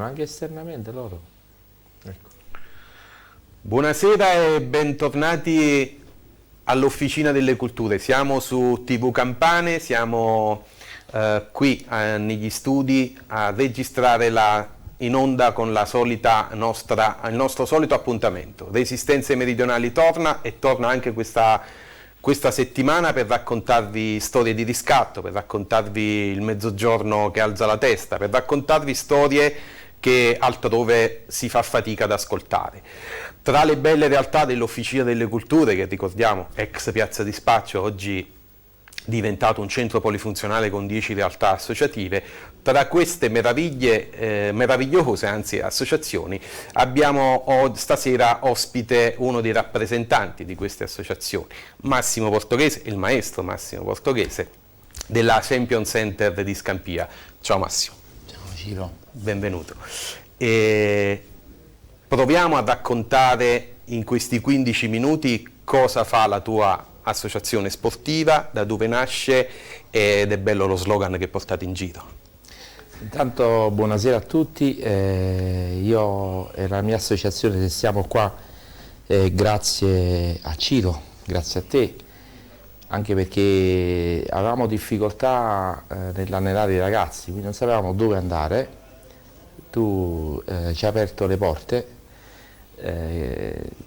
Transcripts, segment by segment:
anche esternamente loro. Ecco. Buonasera e bentornati all'Officina delle Culture. Siamo su TV Campane, siamo qui negli studi a registrare in onda con la solita il nostro solito appuntamento. Resistenze Meridionali torna e torna anche questa settimana per raccontarvi storie di riscatto, per raccontarvi il Mezzogiorno che alza la testa, per raccontarvi storie che altrove si fa fatica ad ascoltare. Tra le belle realtà dell'Officina delle Culture, che ricordiamo, ex Piazza di Spaccio, oggi diventato un centro polifunzionale con 10 realtà associative, tra queste meravigliose associazioni, abbiamo stasera ospite uno dei rappresentanti di queste associazioni, Massimo Portoghese, il maestro Massimo Portoghese della Champion Center di Scampia. Ciao Massimo. Ciao Ciro. Benvenuto. Proviamo a raccontare in questi 15 minuti cosa fa la tua associazione sportiva, da dove nasce, ed è bello lo slogan che portate in giro. Intanto buonasera a tutti, io e la mia associazione siamo qua grazie a Ciro, grazie a te, anche perché avevamo difficoltà nell'allenare i ragazzi, quindi non sapevamo dove andare. Tu ci hai aperto le porte.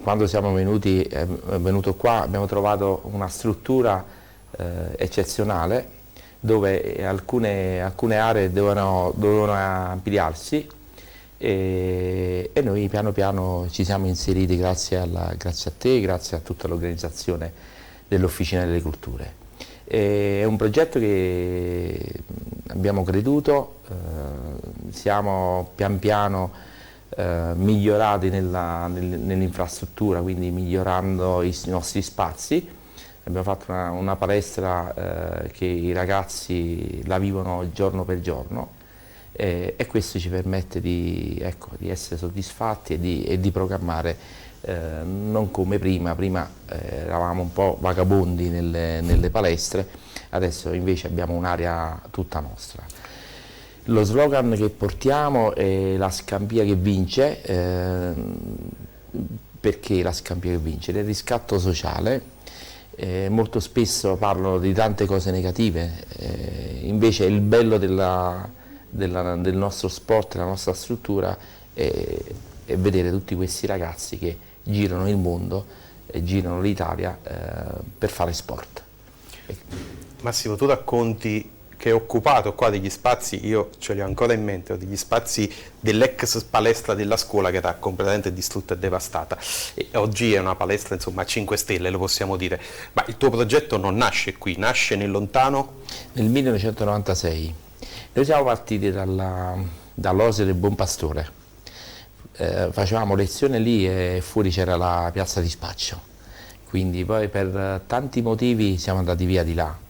Quando siamo venuto qua abbiamo trovato una struttura eccezionale dove alcune aree dovevano ampliarsi e noi piano piano ci siamo inseriti grazie a te, grazie a tutta l'organizzazione dell'Officina delle Culture. È un progetto che abbiamo creduto, siamo pian piano migliorati nell'infrastruttura, quindi migliorando i nostri spazi. Abbiamo fatto una palestra che i ragazzi la vivono giorno per giorno e questo ci permette di essere soddisfatti e di programmare non come prima eravamo un po' vagabondi nelle palestre, adesso invece abbiamo un'area tutta nostra. Lo slogan che portiamo è la Scampia che vince. Perché la Scampia che vince? Nel riscatto sociale molto spesso parlano di tante cose negative, invece il bello del nostro sport, della nostra struttura è vedere tutti questi ragazzi che girano il mondo e girano l'Italia per fare sport. Massimo, tu racconti che è occupato qua degli spazi, io ce li ho ancora in mente, degli spazi dell'ex palestra della scuola che era completamente distrutta e devastata, e oggi è una palestra insomma a 5 stelle, lo possiamo dire. Ma il tuo progetto non nasce qui, nasce nel lontano? Nel 1996. Noi siamo partiti dall'Osio del Buon Pastore, facevamo lezione lì e fuori c'era la Piazza di Spaccio, quindi poi per tanti motivi siamo andati via di là.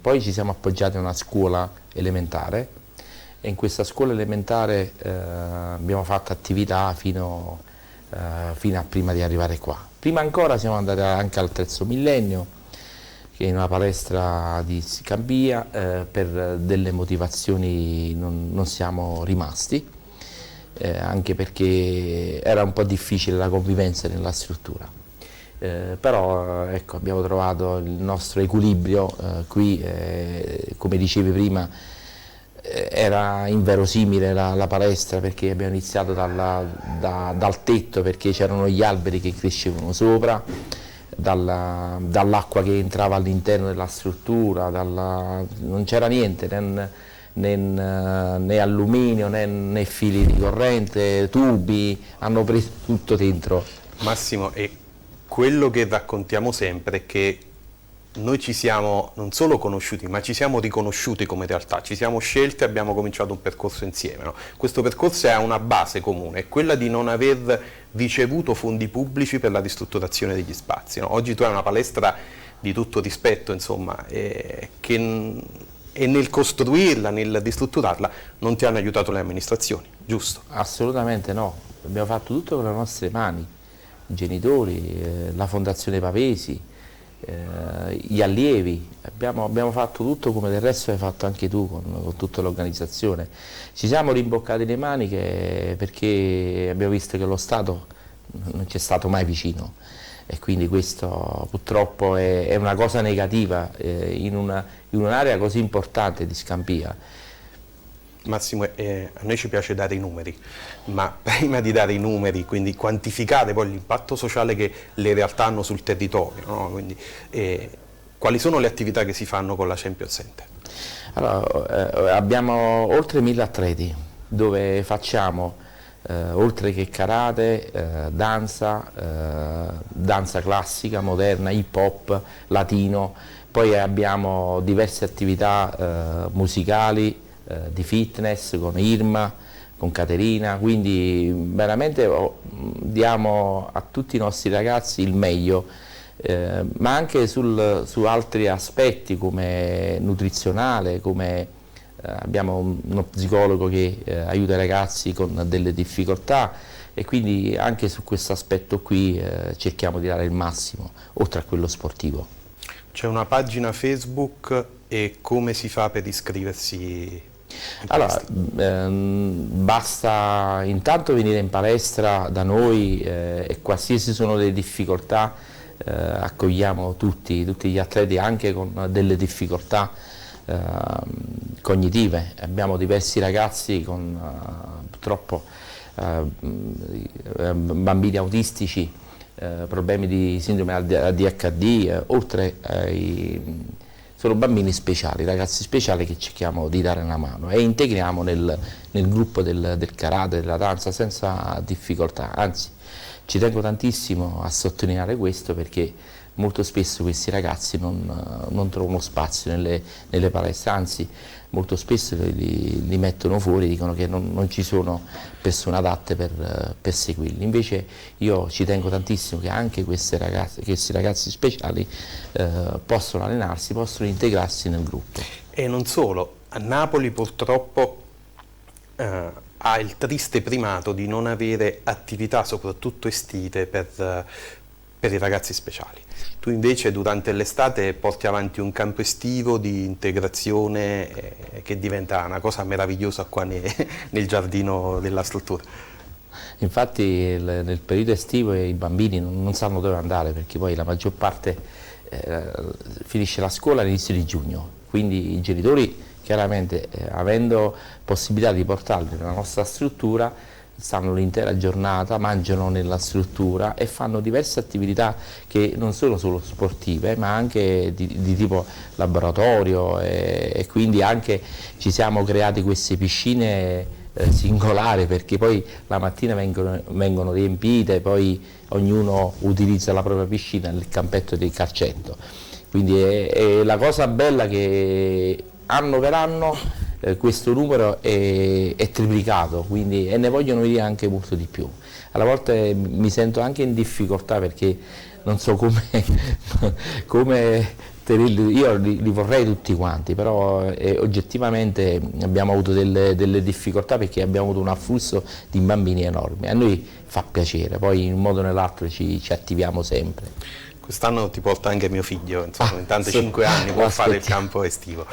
Poi ci siamo appoggiati a una scuola elementare e in questa scuola elementare abbiamo fatto attività fino a prima di arrivare qua. Prima ancora siamo andati anche al Terzo Millennio, che è una palestra di Scampia, per delle motivazioni non siamo rimasti, anche perché era un po' difficile la convivenza nella struttura. Però ecco, abbiamo trovato il nostro equilibrio qui, come dicevi prima, era inverosimile la palestra, perché abbiamo iniziato dal tetto, perché c'erano gli alberi che crescevano sopra, dall'acqua che entrava all'interno della struttura, non c'era niente, né alluminio né fili di corrente, tubi, hanno preso tutto dentro. Massimo, e quello che raccontiamo sempre è che noi ci siamo non solo conosciuti, ma ci siamo riconosciuti come realtà, ci siamo scelti e abbiamo cominciato un percorso insieme. No? Questo percorso ha una base comune, è quella di non aver ricevuto fondi pubblici per la ristrutturazione degli spazi. No? Oggi tu hai una palestra di tutto rispetto, insomma, e nel costruirla, nel ristrutturarla, non ti hanno aiutato le amministrazioni, giusto? Assolutamente no, abbiamo fatto tutto con le nostre mani, i genitori, la Fondazione Pavesi, gli allievi, abbiamo fatto tutto come del resto hai fatto anche tu con tutta l'organizzazione. Ci siamo rimboccati le maniche perché abbiamo visto che lo Stato non ci è stato mai vicino e quindi questo purtroppo è una cosa negativa in un'area così importante di Scampia. Massimo, a noi ci piace dare i numeri, ma prima di dare i numeri, quindi quantificare poi l'impatto sociale che le realtà hanno sul territorio, no? Quindi, quali sono le attività che si fanno con la Champions Center? Allora, abbiamo oltre 1000 atleti dove facciamo oltre che karate, danza classica, moderna, hip hop, latino, poi abbiamo diverse attività musicali, di fitness con Irma, con Caterina, quindi veramente diamo a tutti i nostri ragazzi il meglio, ma anche su altri aspetti come nutrizionale, come abbiamo uno psicologo che aiuta i ragazzi con delle difficoltà e quindi anche su questo aspetto qui cerchiamo di dare il massimo, oltre a quello sportivo. C'è una pagina Facebook e come si fa per iscriversi? Allora, basta intanto venire in palestra da noi e qualsiasi sono le difficoltà accogliamo tutti gli atleti anche con delle difficoltà cognitive. Abbiamo diversi ragazzi con purtroppo bambini autistici, problemi di sindrome ADHD, oltre ai sono bambini speciali, ragazzi speciali che cerchiamo di dare una mano e integriamo nel gruppo del karate, della danza senza difficoltà, anzi ci tengo tantissimo a sottolineare questo perché molto spesso questi ragazzi non trovano spazio nelle palestre, anzi molto spesso li mettono fuori, dicono che non ci sono persone adatte per seguirli. Invece io ci tengo tantissimo che anche questi ragazzi speciali possono allenarsi, possono integrarsi nel gruppo. E non solo, a Napoli purtroppo ha il triste primato di non avere attività, soprattutto estive, per i ragazzi speciali. Tu invece durante l'estate porti avanti un campo estivo di integrazione che diventa una cosa meravigliosa qua nel giardino della struttura. Infatti nel periodo estivo i bambini non sanno dove andare perché poi la maggior parte finisce la scuola all'inizio di giugno, quindi i genitori chiaramente avendo possibilità di portarli nella nostra struttura stanno l'intera giornata, mangiano nella struttura e fanno diverse attività che non sono solo sportive ma anche di tipo laboratorio e quindi anche ci siamo creati queste piscine singolari perché poi la mattina vengono riempite, poi ognuno utilizza la propria piscina nel campetto del calcetto, quindi è la cosa bella che anno per anno questo numero è triplicato, quindi, e ne vogliono venire anche molto di più. Alla volte mi sento anche in difficoltà perché non so come tenerli, io li vorrei tutti quanti, però oggettivamente abbiamo avuto delle difficoltà perché abbiamo avuto un afflusso di bambini enormi. A noi fa piacere, poi in un modo o nell'altro ci attiviamo sempre. Quest'anno ti porta anche mio figlio, insomma, intanto 5 anni può fare il campo estivo.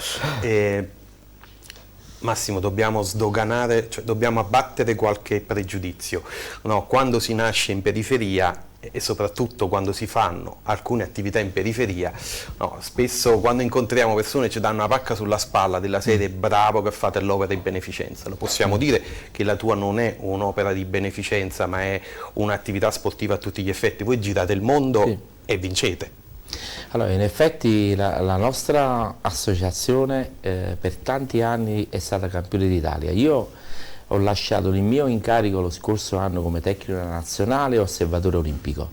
Massimo, dobbiamo sdoganare, cioè dobbiamo abbattere qualche pregiudizio. No, quando si nasce in periferia e soprattutto quando si fanno alcune attività in periferia, no, spesso quando incontriamo persone ci danno una pacca sulla spalla della serie bravo che fate l'opera di beneficenza. Lo possiamo dire che la tua non è un'opera di beneficenza ma è un'attività sportiva a tutti gli effetti. Voi girate il mondo sì. E vincete. Allora, in effetti la nostra associazione per tanti anni è stata campione d'Italia. Io ho lasciato il mio incarico lo scorso anno come tecnico nazionale e osservatore olimpico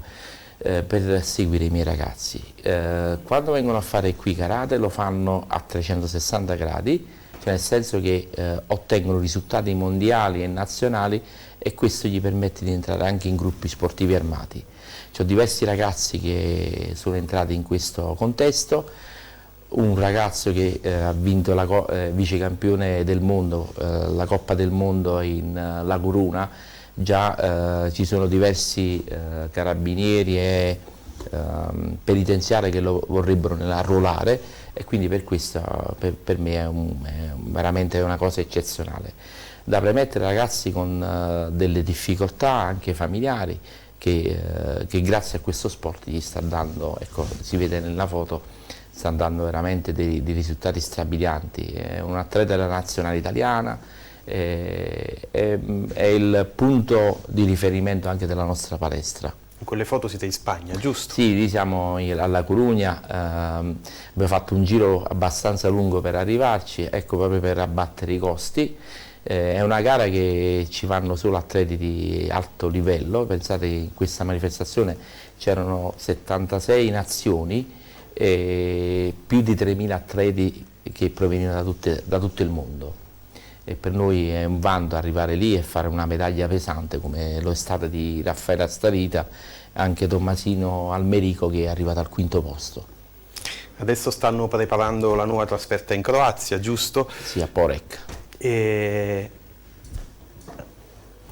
per seguire i miei ragazzi. Quando vengono a fare qui karate lo fanno a 360 gradi, cioè nel senso che ottengono risultati mondiali e nazionali e questo gli permette di entrare anche in gruppi sportivi armati. Ho diversi ragazzi che sono entrati in questo contesto, un ragazzo che ha vinto la vicecampione del mondo, la Coppa del Mondo in La Coruna, già ci sono diversi carabinieri e penitenziarie che lo vorrebbero arruolare, e quindi per questo per me è veramente una cosa eccezionale. Da premettere ragazzi con delle difficoltà anche familiari che grazie a questo sport gli sta dando, ecco, si vede nella foto, sta dando veramente dei risultati strabilianti. È un atleta della nazionale italiana, è il punto di riferimento anche della nostra palestra. In quelle foto siete in Spagna, giusto? Sì, lì siamo alla Corugna, abbiamo fatto un giro abbastanza lungo per arrivarci, ecco, proprio per abbattere i costi. È una gara che ci vanno solo atleti di alto livello. Pensate che in questa manifestazione c'erano 76 nazioni e più di 3.000 atleti che provenivano da tutto il mondo. E per noi è un vanto arrivare lì e fare una medaglia pesante come lo è stata di Raffaele Starita e anche Tommasino Almerico, che è arrivato al 5° posto. Adesso stanno preparando la nuova trasferta in Croazia, giusto? Sì, a Porek. E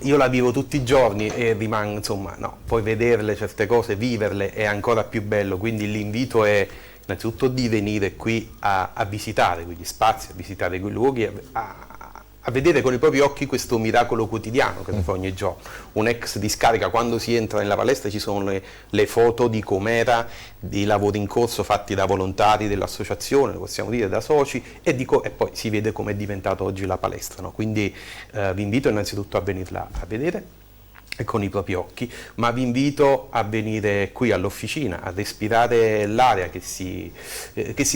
io la vivo tutti i giorni e rimango, insomma, no, poi vederle certe cose, viverle è ancora più bello, quindi l'invito è innanzitutto di venire qui a visitare quegli spazi, a visitare quei luoghi, a vedere con i propri occhi questo miracolo quotidiano che si fa ogni giorno. Un'ex discarica, quando si entra nella palestra ci sono le foto di com'era, di lavori in corso fatti da volontari dell'associazione, lo possiamo dire, da soci, e poi si vede com'è diventato oggi la palestra, no? Quindi vi invito innanzitutto a venirla a vedere con i propri occhi, ma vi invito a venire qui all'officina, a respirare l'aria che si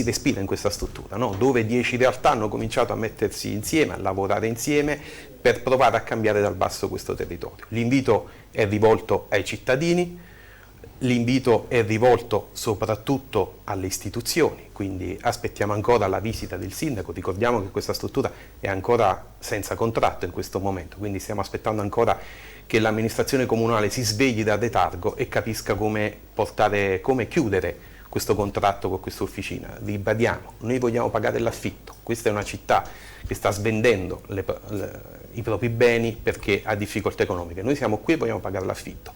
respira in questa struttura, no? Dove 10 realtà hanno cominciato a mettersi insieme, a lavorare insieme per provare a cambiare dal basso questo territorio. L'invito è rivolto ai cittadini, l'invito è rivolto soprattutto alle istituzioni, quindi aspettiamo ancora la visita del sindaco. Ricordiamo che questa struttura è ancora senza contratto in questo momento, quindi stiamo aspettando ancora che l'amministrazione comunale si svegli dal letargo e capisca come chiudere questo contratto con questa officina. Ribadiamo, noi vogliamo pagare l'affitto, questa è una città che sta svendendo i propri beni perché ha difficoltà economiche, noi siamo qui e vogliamo pagare l'affitto.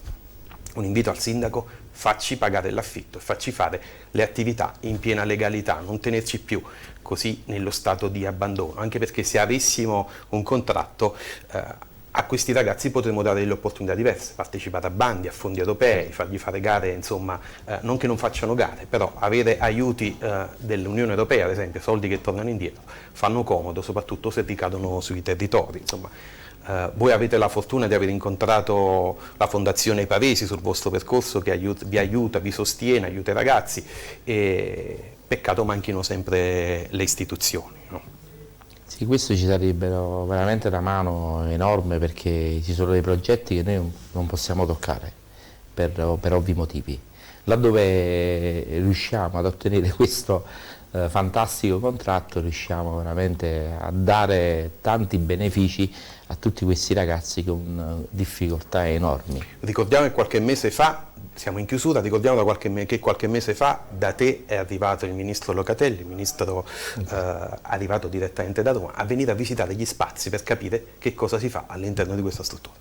Un invito al sindaco: facci pagare l'affitto e facci fare le attività in piena legalità, non tenerci più così nello stato di abbandono, anche perché se avessimo un contratto a questi ragazzi potremmo dare delle opportunità diverse, partecipare a bandi, a fondi europei, fargli fare gare, insomma, non che non facciano gare, però avere aiuti dell'Unione Europea, ad esempio, soldi che tornano indietro, fanno comodo, soprattutto se ricadono sui territori, insomma. Voi avete la fortuna di aver incontrato la Fondazione Pavesi sul vostro percorso, che vi aiuta, vi sostiene, aiuta i ragazzi, e peccato manchino sempre le istituzioni, no? Sì, questo ci sarebbero veramente una mano enorme, perché ci sono dei progetti che noi non possiamo toccare per ovvi motivi. Laddove riusciamo ad ottenere questo fantastico contratto, riusciamo veramente a dare tanti benefici a tutti questi ragazzi con difficoltà enormi. Ricordiamo che qualche mese fa, siamo in chiusura, ricordiamo che qualche mese fa da te è arrivato il ministro Locatelli, il ministro arrivato direttamente da Roma, a venire a visitare gli spazi per capire che cosa si fa all'interno di questa struttura.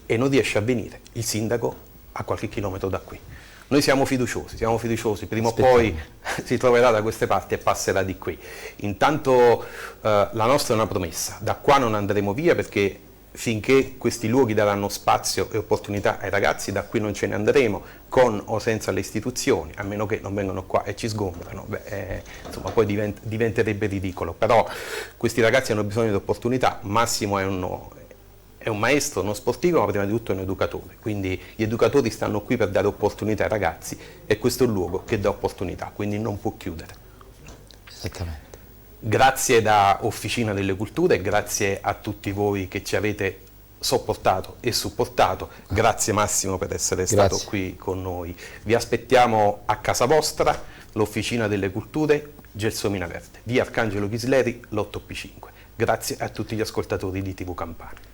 E non riesce a venire il sindaco a qualche chilometro da qui. Noi siamo fiduciosi, prima o poi si troverà da queste parti e passerà di qui. Intanto la nostra è una promessa: da qua non andremo via, perché finché questi luoghi daranno spazio e opportunità ai ragazzi, da qui non ce ne andremo, con o senza le istituzioni, a meno che non vengano qua e ci sgombrano. Insomma, poi diventerebbe ridicolo. Però questi ragazzi hanno bisogno di opportunità. Massimo è un maestro, uno sportivo, ma prima di tutto è un educatore, quindi gli educatori stanno qui per dare opportunità ai ragazzi, e questo è un luogo che dà opportunità, quindi non può chiudere. Esattamente. Grazie da Officina delle Culture, grazie a tutti voi che ci avete sopportato e supportato, grazie Massimo per essere stato qui con noi. Vi aspettiamo a casa vostra, l'Officina delle Culture, Gelsomina Verde, via Arcangelo Ghisleri, l'8P5. Grazie a tutti gli ascoltatori di TV Campania.